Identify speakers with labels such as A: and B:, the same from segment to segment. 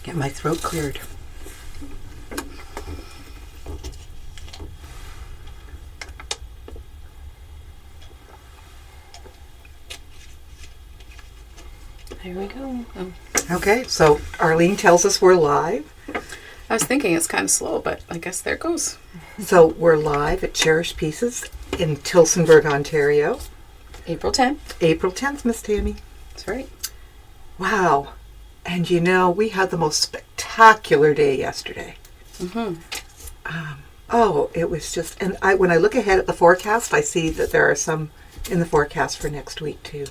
A: Get my throat cleared.
B: Here we go. Oh.
A: Okay, so Arlene tells us we're live.
B: I was thinking it's kind of slow, but I guess there it goes.
A: So we're live at Cherished Pieces in Tillsonburg, Ontario.
B: April 10th.
A: April 10th, Miss Tammy.
B: That's right.
A: Wow. And you know, we had the most spectacular day yesterday.
B: Mm-hmm.
A: Oh, it was just, and when I look ahead at the forecast, I see that there are some in the forecast for next week too.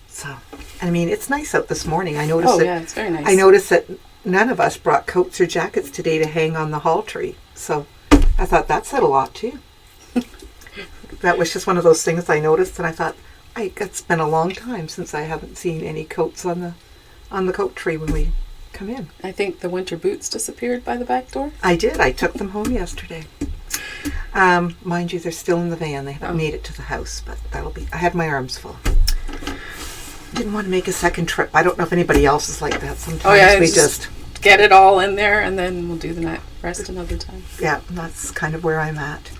A: So, I mean, it's nice out this morning. I noticed
B: yeah, it's very nice.
A: I noticed that none of us brought coats or jackets today to hang on the hall tree. So I thought that said a lot too. That was just one of those things I noticed, and I thought, it's been a long time since I haven't seen any coats on the coat tree when we come in.
B: I think the winter boots disappeared by the back door.
A: I did. I took them home yesterday. Mind you, they're still in the van. They haven't made it to the house, but I had my arms full. Didn't want to make a second trip. I don't know if anybody else is like that. Sometimes we just
B: get it all in there, and then we'll do the rest another time.
A: Yeah, that's kind of where I'm at.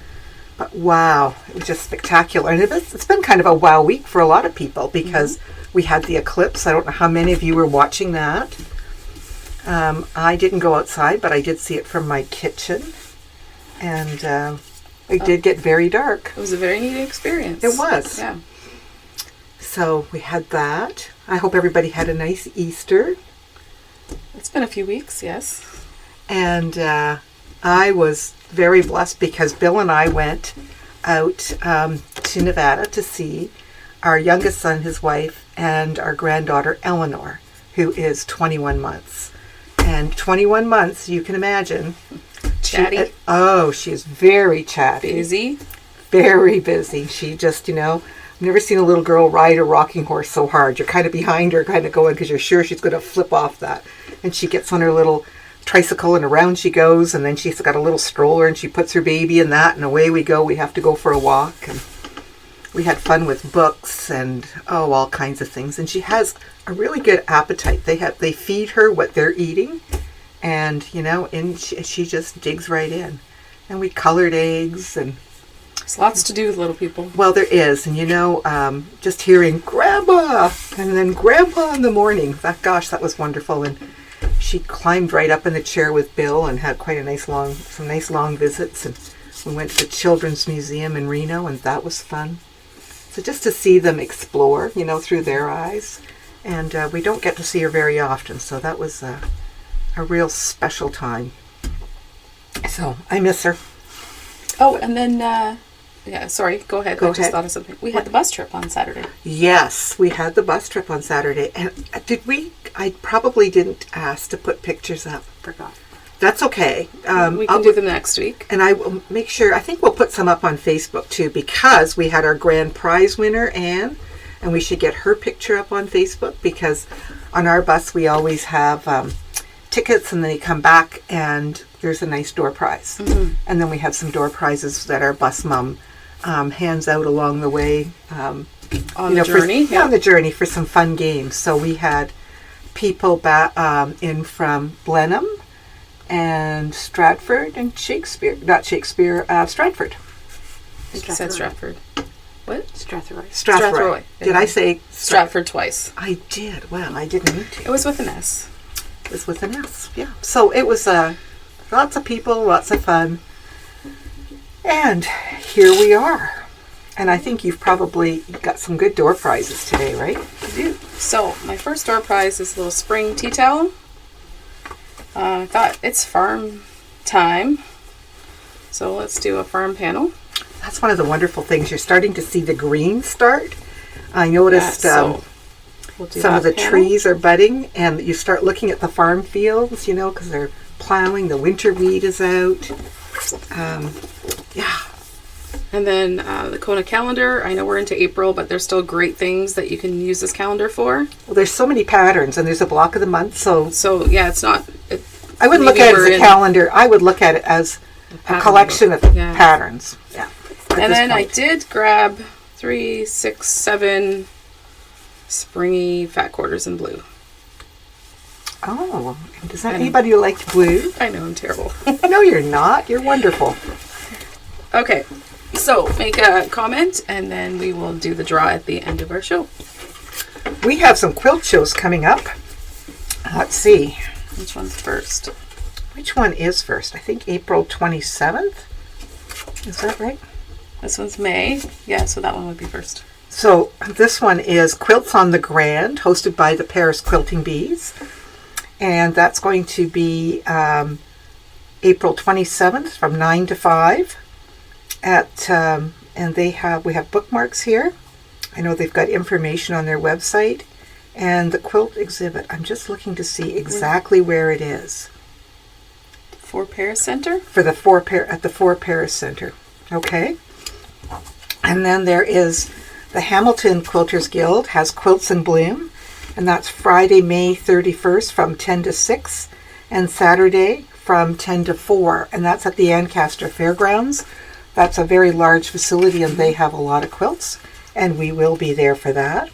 A: But wow, it was just spectacular. And it's been kind of a wow week for a lot of people because we had the eclipse. I don't know how many of you were watching that. I didn't go outside, but I did see it from my kitchen. And it did get very dark.
B: It was a very neat experience.
A: It was.
B: Yeah.
A: So we had that. I hope everybody had a nice Easter.
B: It's been a few weeks, yes.
A: And I was very blessed because Bill and I went out to Nevada to see our youngest son, his wife, and our granddaughter, Eleanor, who is 21 months. And 21 months, you can imagine.
B: Chatty.
A: She is very chatty.
B: Busy.
A: Very busy. She just, I've never seen a little girl ride a rocking horse so hard. You're kind of behind her, kind of going, because you're sure she's going to flip off that. And she gets on her little tricycle and around she goes, and then she's got a little stroller and she puts her baby in that, and away we go. We have to go for a walk. And we had fun with books and all kinds of things. And she has a really good appetite. They feed her what they're eating, and and she just digs right in. And we colored eggs, and
B: there's lots to do with little people.
A: Well, there is. And just hearing Grandma and then Grandpa in the morning, that was wonderful. And she climbed right up in the chair with Bill and had quite some nice long visits. And we went to the Children's Museum in Reno, and that was fun. So just to see them explore, through their eyes. And we don't get to see her very often, so that was a real special time. So I miss her.
B: Oh, and then, sorry, go ahead.
A: Go
B: I just
A: ahead.
B: thought of something. We had the bus trip on Saturday.
A: Yes, we had the bus trip on Saturday. And did we? I probably didn't ask to put pictures up.
B: Forgot.
A: That's okay.
B: We can do them next week.
A: And I will make sure, I think we'll put some up on Facebook too, because we had our grand prize winner, Anne, and we should get her picture up on Facebook, because on our bus we always have tickets, and then you come back and there's a nice door prize. Mm-hmm. And then we have some door prizes that our bus mom hands out along the way.
B: On the journey?
A: On the journey for some fun games. So we had people in from Blenheim and Stratford and Stratford.
B: I think you said Stratford. What?
A: Strathroy. Did I say
B: Stratford twice?
A: I did. Well, I didn't need to.
B: It was with an S.
A: It was with an S, yeah. So it was lots of people, lots of fun. And here we are. And I think you've probably got some good door prizes today, right?
B: I do. So my first door prize is a little spring tea towel. I thought it's farm time, so let's do a farm panel.
A: That's one of the wonderful things. You're starting to see the green start. I noticed
B: we'll
A: some of the trees are budding, and you start looking at the farm fields, because they're plowing. The winter wheat is out. Yeah.
B: And then the Kona calendar. I know we're into April, but there's still great things that you can use this calendar for.
A: Well, there's so many patterns, and there's a block of the month. So
B: yeah, it's not.
A: I wouldn't look at it as a calendar. I would look at it as a collection of patterns. Yeah.
B: And then I did grab 3, 6, 7 springy fat quarters in blue.
A: Oh, does that anybody like blue?
B: I know I'm terrible.
A: No, you're not. You're wonderful.
B: Okay, so make a comment and then we will do the draw at the end of our show.
A: We have some quilt shows coming up. Let's see.
B: Which one's first?
A: Which one is first? I think April 27th. Is that right?
B: This one's May. Yeah, so that one would be first.
A: So this one is Quilts on the Grand, hosted by the Paris Quilting Bees. And that's going to be April 27th from 9 to 5. And we have bookmarks here. I know they've got information on their website. And the quilt exhibit, I'm just looking to see exactly where it is.
B: For Paris Center?
A: For the at the Four Paris Center. Okay. And then there is the Hamilton Quilters Guild has Quilts in Bloom. And that's Friday, May 31st from 10 to 6. And Saturday from 10 to 4. And that's at the Ancaster Fairgrounds. That's a very large facility and they have a lot of quilts. And we will be there for that.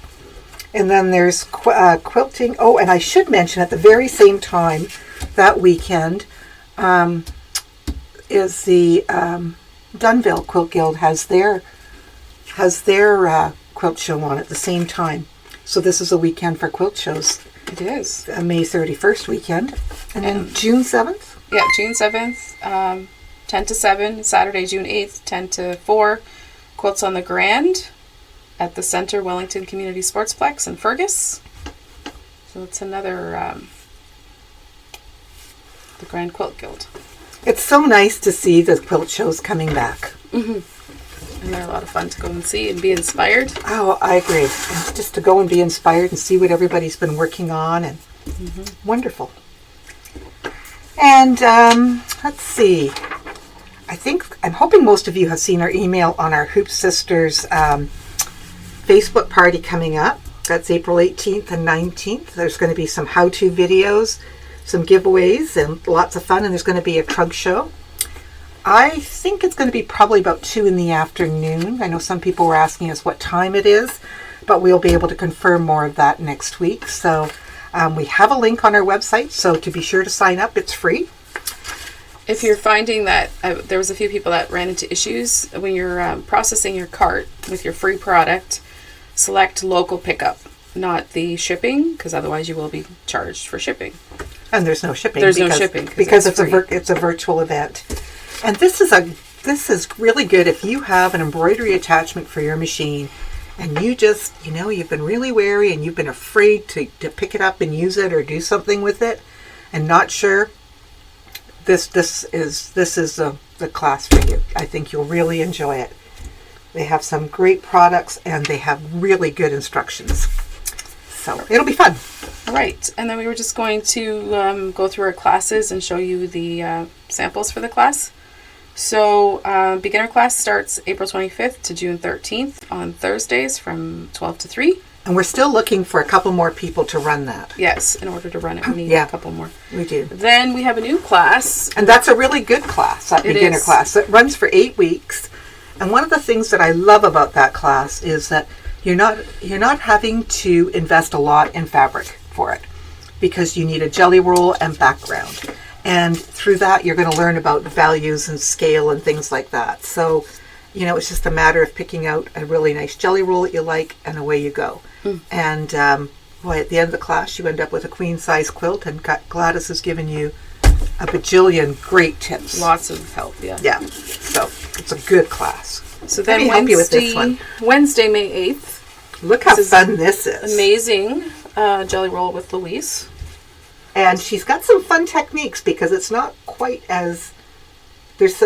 A: And then there's quilting. Oh, and I should mention at the very same time that weekend is the Dunville Quilt Guild has their quilt show on at the same time. So this is a weekend for quilt shows.
B: It is.
A: May 31st weekend. And then June 7th?
B: Yeah, June 7th, 10 to 7. Saturday, June 8th, 10 to 4. Quilts on the Grand at the Center Wellington Community Sportsplex in Fergus. So it's another the Grand Quilt Guild.
A: It's so nice to see the quilt shows coming back.
B: Mm-hmm. And they're a lot of fun to go and see and be inspired.
A: Oh, I agree. And just to go and be inspired and see what everybody's been working on, and wonderful. And let's see. I'm hoping most of you have seen our email on our Hoop Sisters Facebook party coming up. That's April 18th and 19th. There's going to be some how-to videos, some giveaways, and lots of fun. And there's going to be a trunk show. I think it's going to be probably about 2 in the afternoon. I know some people were asking us what time it is, but we'll be able to confirm more of that next week. So we have a link on our website, so to be sure to sign up. It's free.
B: If you're finding that there was a few people that ran into issues when you're processing your cart with your free product, select local pickup, not the shipping, because otherwise you will be charged for shipping.
A: And there's no shipping.
B: There's no shipping
A: because it's a virtual event. And this is really good if you have an embroidery attachment for your machine and you just, you've been really wary and you've been afraid to pick it up and use it or do something with it and not sure. This is the class for you. I think you'll really enjoy it. They have some great products and they have really good instructions. So it'll be fun.
B: All right. And then we were just going to go through our classes and show you the samples for the class. So beginner class starts April 25th to June 13th on Thursdays from 12 to 3.
A: And we're still looking for a couple more people to run that.
B: Yes, in order to run it, we need a couple more.
A: We do.
B: Then we have a new class.
A: And that's a really good class, that beginner class. It runs for 8 weeks. And one of the things that I love about that class is that you're not having to invest a lot in fabric for it because you need a jelly roll and background. And through that, you're going to learn about values and scale and things like that. So, it's just a matter of picking out a really nice jelly roll that you like, and away you go. And at the end of the class, you end up with a queen size quilt, and Gladys has given you a bajillion great tips.
B: Lots of help, yeah.
A: Yeah, so it's a good class.
B: So then
A: help you with this one.
B: Wednesday, May 8th.
A: Look how fun this is.
B: Amazing jelly roll with Louise.
A: And she's got some fun techniques because it's not quite as... There's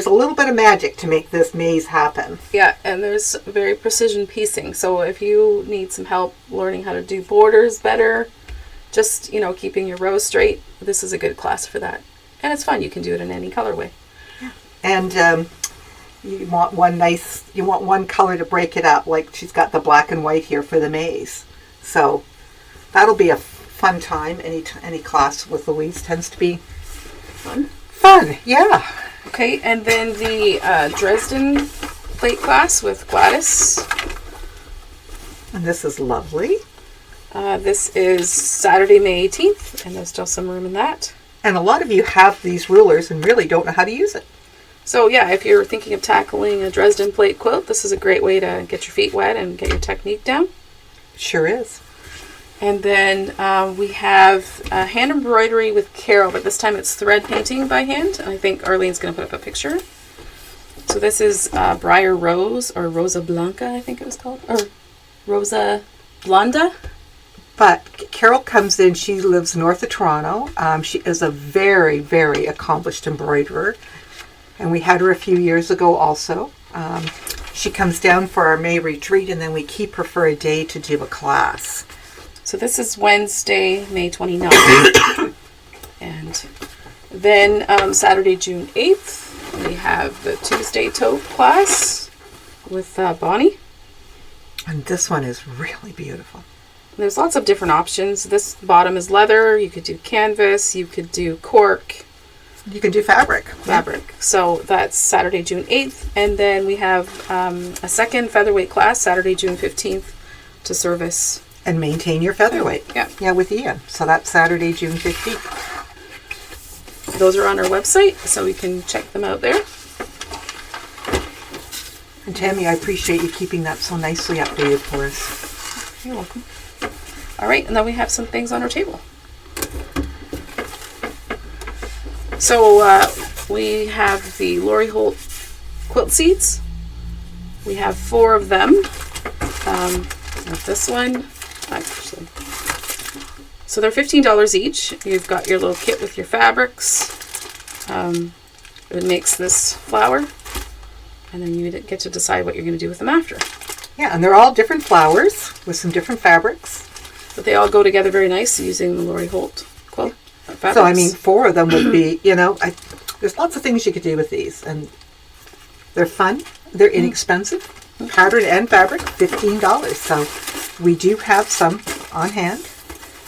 A: a little bit of magic to make this maze happen.
B: Yeah, and there's very precision piecing. So if you need some help learning how to do borders better, just, keeping your rows straight, this is a good class for that. And it's fun. You can do it in any colorway.
A: Yeah. And you want one color to break it up, like she's got the black and white here for the maze. So that'll be a fun time. Any class with Louise tends to be fun. Yeah.
B: Okay, and then the Dresden plate class with Gladys.
A: And this is lovely.
B: This is Saturday, May 18th, and there's still some room in that.
A: And a lot of you have these rulers and really don't know how to use it.
B: So yeah, if you're thinking of tackling a Dresden plate quilt, this is a great way to get your feet wet and get your technique down.
A: Sure is.
B: And then we have hand embroidery with Carol, but this time it's thread painting by hand. And I think Arlene's going to put up a picture. So this is Briar Rose, or Rosa Blanca, I think it was called, or Rosa Blonda.
A: But Carol comes in, she lives north of Toronto. She is a very, very accomplished embroiderer. And we had her a few years ago also. She comes down for our May retreat, and then we keep her for a day to do a class.
B: So this is Wednesday, May 29th. And then Saturday, June 8th, we have the Tuesday Taupe class with Bonnie.
A: And this one is really beautiful.
B: There's lots of different options. This bottom is leather. You could do canvas. You could do cork.
A: You can do fabric.
B: So that's Saturday, June 8th. And then we have a second featherweight class, Saturday, June 15th, to service.
A: And maintain your featherweight.
B: Yeah.
A: Yeah, with Ian. So that's Saturday, June 15th.
B: Those are on our website, so we can check them out there.
A: And Tammy, I appreciate you keeping that so nicely updated for us.
B: You're welcome. All right, and then we have some things on our table. So we have the Lori Holt quilt seats. We have 4 of them. Like this one, actually. So they're $15 each. You've got your little kit with your fabrics. It makes this flower, and then you get to decide what you're going to do with them after.
A: Yeah, and they're all different flowers with some different fabrics.
B: But they all go together very nice using the Lori Holt quilt fabrics.
A: So, I mean, 4 of them would be, there's lots of things you could do with these. And they're fun. They're inexpensive. Pattern and fabric, $15. So we do have some on hand.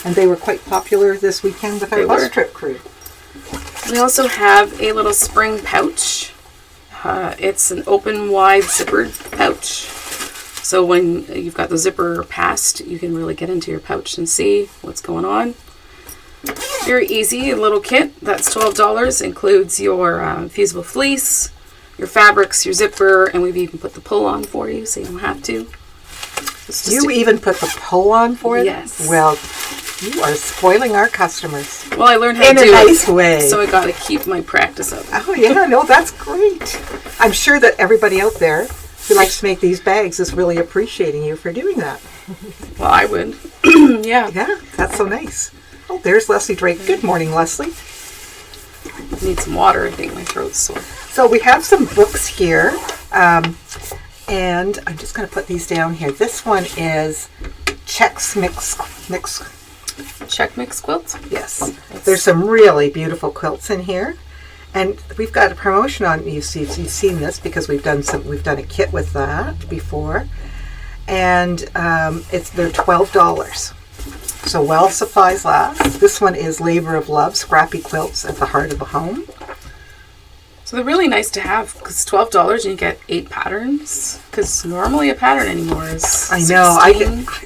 A: And they were quite popular this weekend with our bus trip crew.
B: We also have a little spring pouch. It's an open, wide zippered pouch. So when you've got the zipper passed, you can really get into your pouch and see what's going on. Very easy, a little kit. That's $12. Includes your fusible fleece, your fabrics, your zipper, and we've even put the pull on for you, so you don't have to.
A: You even put the pull on for it?
B: Yes.
A: Well, you are spoiling our customers.
B: Well, I learned how to do
A: it. In a nice way.
B: So I got to keep my practice up.
A: Oh, yeah, no, that's great. I'm sure that everybody out there who likes to make these bags is really appreciating you for doing that.
B: Well, I would. Yeah.
A: Yeah, that's so nice. Oh, there's Leslie Drake. Good morning, Leslie.
B: I need some water. I think my throat's sore.
A: So we have some books here. And I'm just going to put these down here. This one is Chex Mix.
B: Check Mix quilts?
A: Yes. There's some really beautiful quilts in here. And we've got a promotion on, you've seen this because we've done a kit with that before. And they're $12. So while supplies last. This one is Labor of Love, Scrappy Quilts at the Heart of the Home.
B: So they're really nice to have because it's $12 and you get 8 patterns. Because normally a pattern anymore is 16.
A: I know.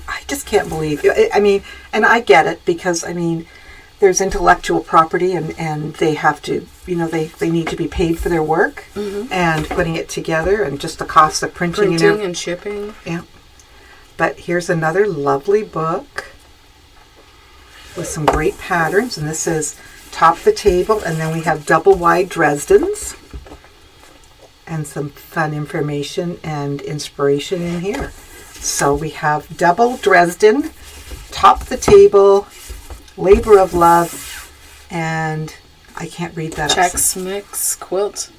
A: I just can't believe. I mean, and I get it because there's intellectual property and they have to, they need to be paid for their work and putting it together and just the cost of printing
B: and shipping.
A: Yeah. But here's another lovely book with some great patterns, and this is Top the Table, and then we have double wide Dresdens and some fun information and inspiration in here. So we have double Dresden, Top the Table, Labor of Love, and I can't read that.
B: Chex Mix quilt.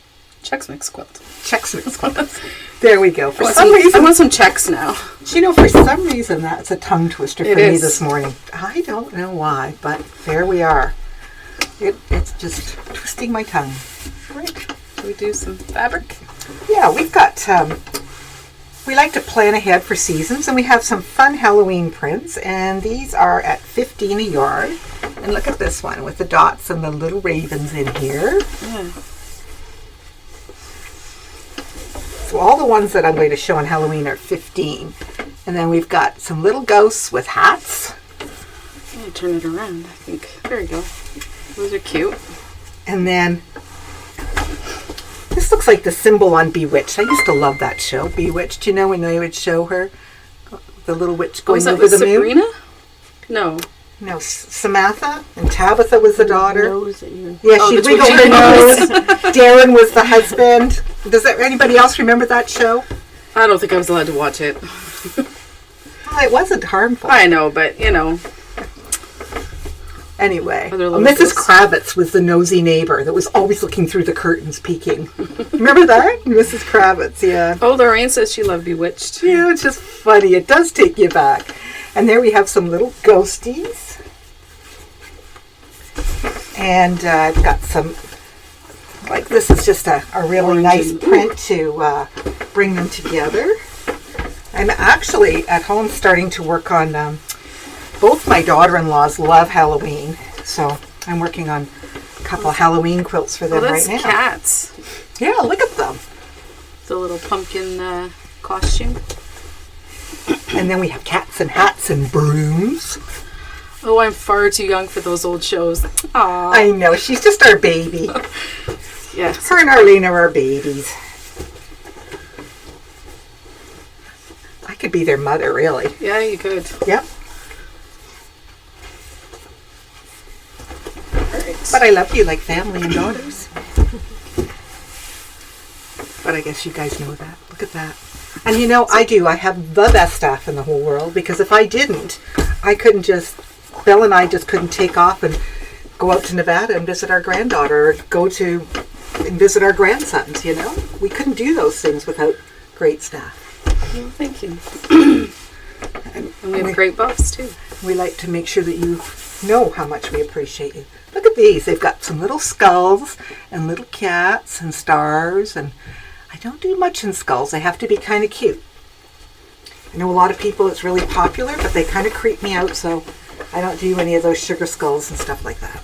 B: Chex Mix quilt.
A: Chex Mix quilt. There we go.
B: I want some checks now.
A: For some reason that's a tongue twister for me
B: is.
A: this morning. I don't know why, but there we are. It's just twisting my tongue.
B: Right. Can we do some fabric?
A: Yeah, we've got, we like to plan ahead for seasons, and we have some fun Halloween prints, and these are at $15 a yard. And look at this one with the dots and the little ravens in here.
B: Yeah.
A: So all the ones that I'm going to show on Halloween are $15. And then we've got some little ghosts with hats.
B: can turn it around, I think. There you go. Those are cute.
A: And then this looks like the symbol on Bewitched. I used to love that show, Bewitched. You know, when they would show her, the little witch going over the moon?
B: Sabrina? No.
A: No, Samantha, and Tabitha was the daughter. Yeah,
B: Oh,
A: she'd
B: the
A: wiggle
B: twitchy
A: her nose. Darren was the husband. Anybody else remember that show?
B: I don't think I was allowed to watch it.
A: Well, it wasn't harmful.
B: I know, but, you know.
A: Anyway,
B: Other little
A: Mrs.
B: girls.
A: Kravitz was the nosy neighbor that was always looking through the curtains peeking. Remember that? Mrs. Kravitz, yeah.
B: Oh, Lorraine says she loved Bewitched.
A: Yeah, it's just funny. It does take you back. And there we have some little ghosties. And I've got some, like this is just a really
B: Orange
A: nice
B: and-
A: print to bring them together. I'm actually at home starting to work on, both my daughter-in-laws love Halloween. So I'm working on a couple Halloween quilts for
B: Oh,
A: them
B: that's
A: right now.
B: cats.
A: Yeah, look at them.
B: The little pumpkin costume.
A: And then we have cats and hats and brooms.
B: Oh, I'm far too young for those old shows. Aww.
A: I know, she's just our baby.
B: Yes.
A: Her and Arlene are our babies. I could be their mother, really.
B: Yeah, you could.
A: Yep.
B: Alright.
A: But I love you like family and daughters. But I guess you guys know that. Look at that. And you know, I do. I have the best staff in the whole world, because if I didn't, I couldn't just, Bill and I just couldn't take off and go out to Nevada and visit our granddaughter, or go to and visit our grandsons, you know? We couldn't do those things without great staff.
B: Well, thank you. And we have great buffs, too.
A: We like to make sure that you know how much we appreciate you. Look at these. They've got some little skulls and little cats and stars, and I don't do much in skulls. They have to be kind of cute. I know a lot of people, it's really popular, but they kind of creep me out, so I don't do any of those sugar skulls and stuff like that.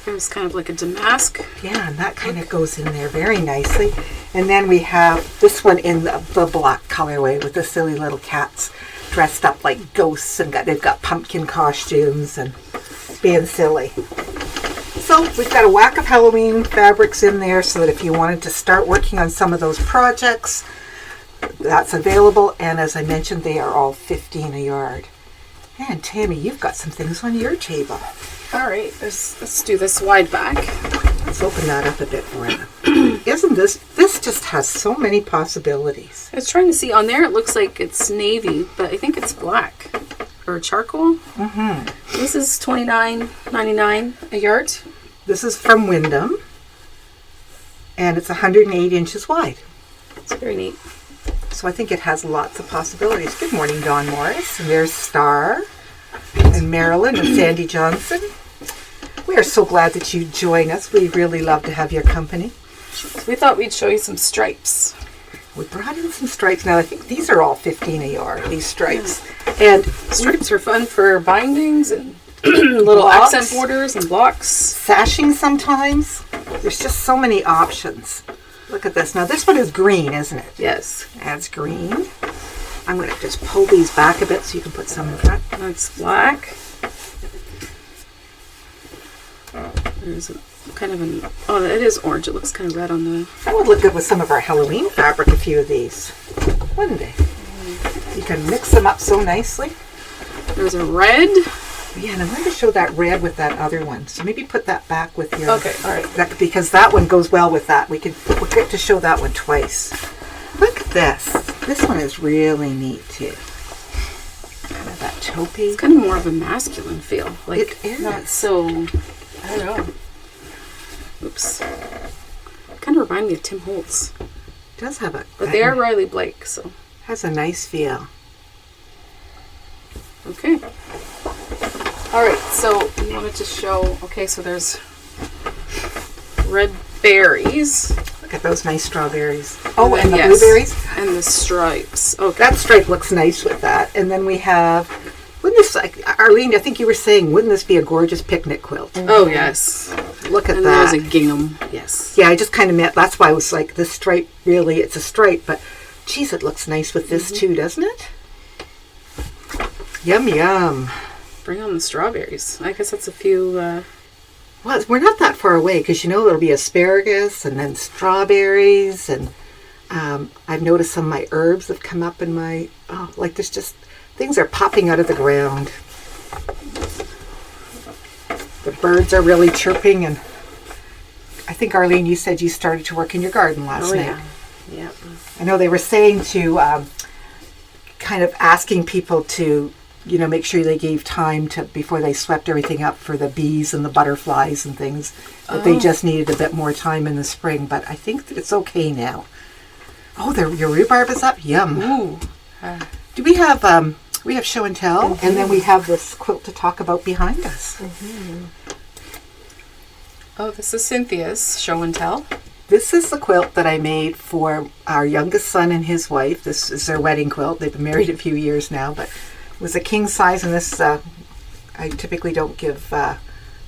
B: It was kind of like a damask.
A: Yeah, and that kind of goes in there very nicely. And then we have this one in the black colorway with the silly little cats dressed up like ghosts, and they've got pumpkin costumes and being silly. So we've got a whack of Halloween fabrics in there, so that if you wanted to start working on some of those projects, that's available. And as I mentioned, they are all $15 a yard. And Tammy, you've got some things on your table.
B: Alright, let's do this wide back.
A: Let's open that up a bit more. Isn't this just has so many possibilities.
B: I was trying to see. On there, it looks like it's navy, but I think it's black. Or charcoal. Mm-hmm. This is $29.99 a yard.
A: This is from Wyndham, and it's 108 inches wide.
B: It's very neat.
A: So I think it has lots of possibilities. Good morning, Dawn Morris. And there's Star, and Marilyn, and Sandy Johnson. We are so glad that you join us. We really love to have your company.
B: So we thought we'd show you some stripes.
A: We brought in some stripes. Now, I think these are all 15 a yard, these stripes. And
B: Stripes are fun for bindings and little
A: Blocks.
B: accent borders and blocks.
A: sashing sometimes. There's just so many options. Look at this. Now, this one is green, isn't it?
B: Yes,
A: Adds green. I'm going to just pull these back a bit so you can put some in front.
B: that's black. There's a kind of an, oh, it is orange. It looks kind of red on the,
A: That would look good with some of our Halloween fabric, a few of these, wouldn't they? You can mix them up so nicely.
B: there's a red.
A: Yeah, and I'm going to show that red with that other one. So maybe put that back with your...
B: Okay, all right.
A: That, because that one goes well with that. We'll get to show that one twice. Look at this. This one is really neat too. Kind of that taupey.
B: It's kind of more of a masculine feel. Like,
A: It is.
B: not so, I don't know. Oops. Kind of remind me of Tim Holtz.
A: Does have a...
B: But they are Riley Blake, so.
A: Has a nice feel.
B: Okay. All right, so we wanted to show, okay, so there's red berries.
A: Look at those nice strawberries. Oh,
B: then,
A: and the
B: yes,
A: blueberries.
B: and the stripes. Okay.
A: That stripe looks nice with that. And then we have... Wouldn't this, like, Arlene, I think you were saying, wouldn't this be a gorgeous picnic quilt?
B: Oh, yes.
A: Look at
B: And
A: that.
B: there's a gingham. Yes.
A: Yeah, I just kind of meant, that's why I was like, this stripe, really, it's a stripe, but geez, it looks nice with this too, doesn't it? Yum, yum.
B: Bring on the strawberries. I guess that's a few.
A: Well, we're not that far away because there'll be asparagus and then strawberries and I've noticed some of my herbs have come up in my there's just things are popping out of the ground. The birds are really chirping, and I think Arlene, you said you started to work in your garden last night.
C: Yeah.
A: I know they were saying to kind of asking people to make sure they gave time to before they swept everything up for the bees and the butterflies and things. That they just needed a bit more time in the spring, but I think that it's okay now. Oh, your rhubarb is up. Yum.
B: Ooh.
A: Do we have show and tell, and then we have this quilt to talk about behind us.
B: Oh, this is Cynthia's show and tell.
A: This is the quilt that I made for our youngest son and his wife. This is their wedding quilt. They've been married a few years now, but it was a king size, and this I typically don't give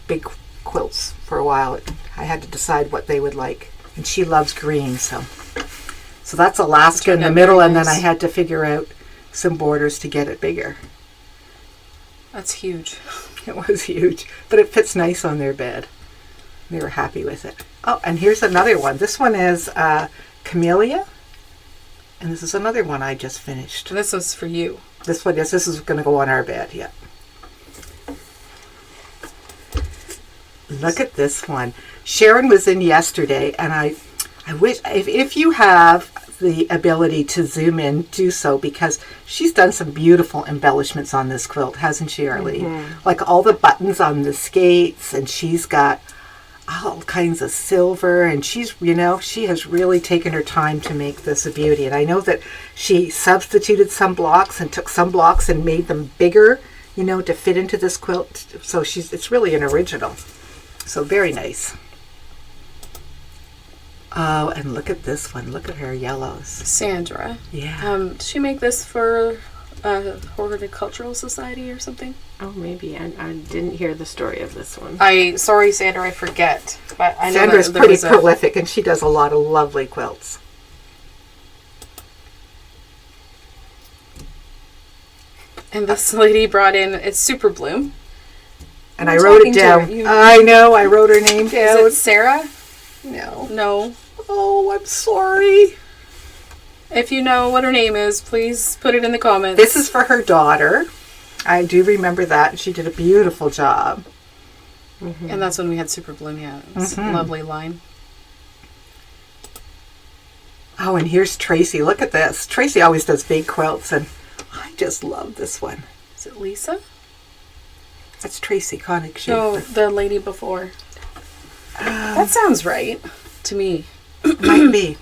A: big quilts for a while. I had to decide what they would like, and she loves green, so that's Alaska in the middle, and then I had to figure out some borders to get it bigger.
B: That's huge.
A: It was huge, but it fits nice on their bed. They were happy with it. Oh, and here's another one. This one is Camellia, and this is another one I just finished.
B: And this was for you.
A: This is going to go on our bed, yeah. Look at this one. Sharon was in yesterday, and I wish, if you have the ability to zoom in, do so, because she's done some beautiful embellishments on this quilt, hasn't she, Arlene? Like all the buttons on the skates, and she's got all kinds of silver, and she has really taken her time to make this a beauty. And I know that she substituted some blocks and took some blocks and made them bigger, to fit into this quilt. So it's really an original. So very nice. Oh, and look at this one. Look at her yellows.
B: Sandra.
A: Yeah.
B: Did she make this for Horticultural Society or something?
C: Oh, maybe. I didn't hear the story of this one.
B: Sorry, Sandra, I forget. But I know
A: Sandra's
B: that
A: pretty prolific, and she does a lot of lovely quilts.
B: And this lady brought in, it's Super Bloom.
A: And I wrote it down. I know, I wrote her name down.
B: Is it Sarah?
A: No.
B: No.
A: Oh, I'm sorry.
B: If you know what her name is, please put it in the comments.
A: This is for her daughter. I do remember that. She did a beautiful job.
B: And that's when we had Super Bloom, yeah. It was a lovely line.
A: Oh, and here's Tracy. Look at this. Tracy always does big quilts, and I just love this one.
B: Is it Lisa?
A: That's Tracy Koenig.
B: No, the lady before. That sounds right to me.
A: Might be.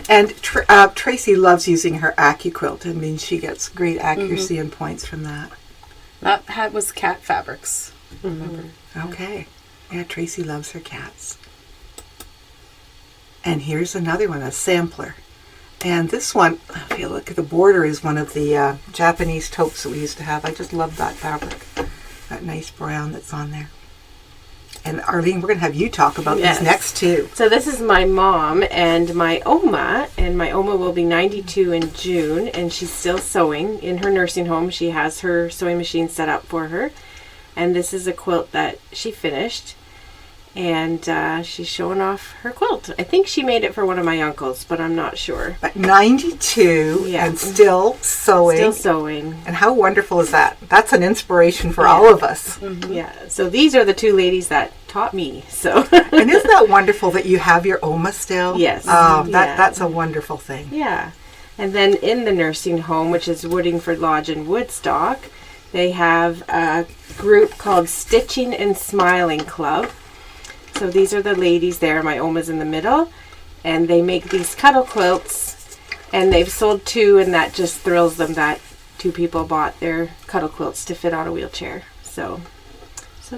A: And Tracy loves using her AccuQuilt. I mean, she gets great accuracy and points from that.
B: That was Cat Fabrics. Remember?
A: Okay. Yeah, Tracy loves her cats. And here's another one, a sampler. And this one, I feel like the border is one of the Japanese taupes that we used to have. I just love that fabric. That nice brown that's on there. And Arlene, we're going to have you talk about these next two.
C: So this is my mom and my Oma, and my Oma will be 92 in June, and she's still sewing in her nursing home. She has her sewing machine set up for her, and this is a quilt that she finished, and she's showing off her quilt. I think she made it for one of my uncles, but I'm not sure.
A: But 92 and still sewing.
C: Still sewing.
A: And how wonderful is that? That's an inspiration for all of us.
C: Yeah, so these are the two ladies that taught me. So
A: And isn't that wonderful that you have your Oma still?
C: Yes.
A: That's a wonderful thing.
C: Yeah. And then in the nursing home, which is Woodingford Lodge in Woodstock, they have a group called Stitching and Smiling Club. So these are the ladies there. My Oma's in the middle. And they make these cuddle quilts. And they've sold 2, and that just thrills them that 2 people bought their cuddle quilts to fit on a wheelchair. So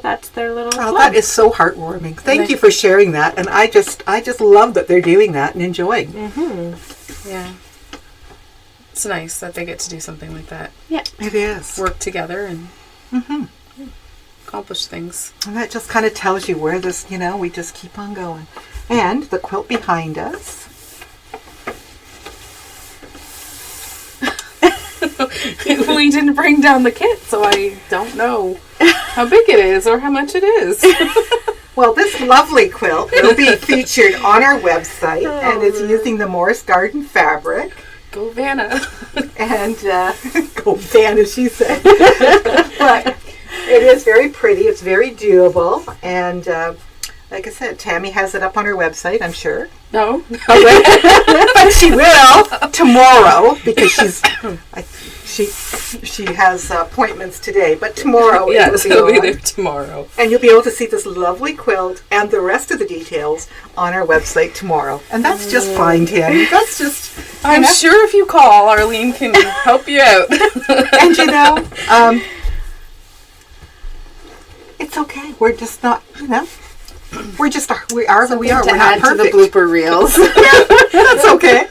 C: that's their little club.
A: That is so heartwarming. Thank you for sharing that. And I just love that they're doing that and enjoying.
B: Yeah. It's nice that they get to do something like that.
C: Yeah.
A: It is.
B: Work together and accomplish things.
A: And that just kind of tells you where this, we just keep on going. And the quilt behind us.
B: We didn't bring down the kit, so I don't know. how big it is or how much it is.
A: Well, this lovely quilt will be featured on our website, and it's using the Morris Garden fabric.
B: Go Vanna.
A: And go Vanna, she said. But it is very pretty. It's very doable. And like I said, Tammy has it up on her website, I'm sure.
B: No.
A: But she will tomorrow because she has appointments today. But tomorrow
B: Yes,
A: it will
B: it'll be
A: on.
B: there tomorrow.
A: And you'll be able to see this lovely quilt and the rest of the details on our website tomorrow. And that's just fine, Tammy. That's just...
B: I'm sure if you call, Arlene can help you out.
A: And it's okay. We're just not, we are who we are.
C: To
A: We're not
C: add to the
A: perfect.
C: blooper reels.
A: That's okay.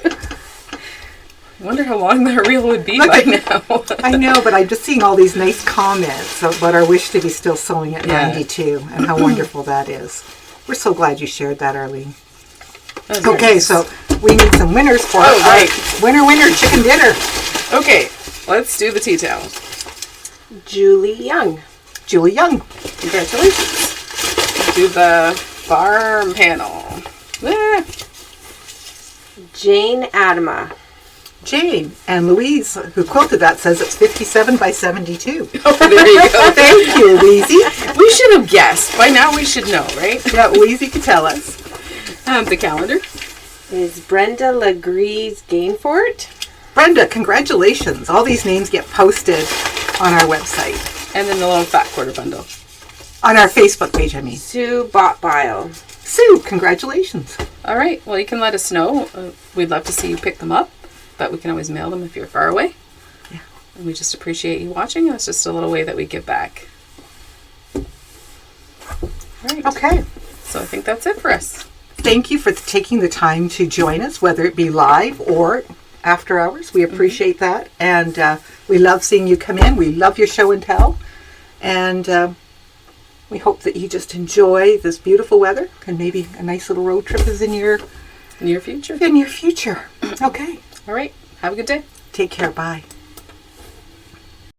B: I wonder how long that reel would be
A: Look
B: by
A: at-
B: now.
A: I know, but I'm just seeing all these nice comments about our wish to be still sewing at
B: Yeah.
A: 92 and how wonderful that is. We're so glad you shared that, Arlene.
B: That's very
A: Okay,
B: nice.
A: so we need some winners for
B: Oh,
A: our
B: right.
A: winner chicken dinner.
B: Okay, let's do the tea towel.
C: Julie Young.
A: Julie Young.
B: Congratulations. Do the farm panel. Ah,
C: Jane Adama.
A: Jane and Louise, who quilted that, says it's 57 by 72.
B: oh, there you go.
A: Thank you, Louise.
B: We should have guessed. By now we should know, right?
A: Yeah, Louise could tell us.
B: The calendar.
C: Is Brenda Legrees Gainfort.
A: Brenda, congratulations. All these names get posted on our website.
B: And then the little fat quarter bundle.
A: On our Facebook page, I mean.
C: Sue Botbile.
A: Sue, congratulations.
B: All right. Well, you can let us know. We'd love to see you pick them up, but we can always mail them if you're far away.
A: Yeah.
B: And we just appreciate you watching. It's just a little way that we give back. All right.
A: Okay.
B: So I think that's it for us.
A: Thank you for taking the time to join us, whether it be live or after hours. We appreciate that. And we love seeing you come in. We love your show and tell. And we hope that you just enjoy this beautiful weather and maybe a nice little road trip is in your
B: Near future.
A: future. Okay.
B: All right. Have a good day.
A: Take care. Bye.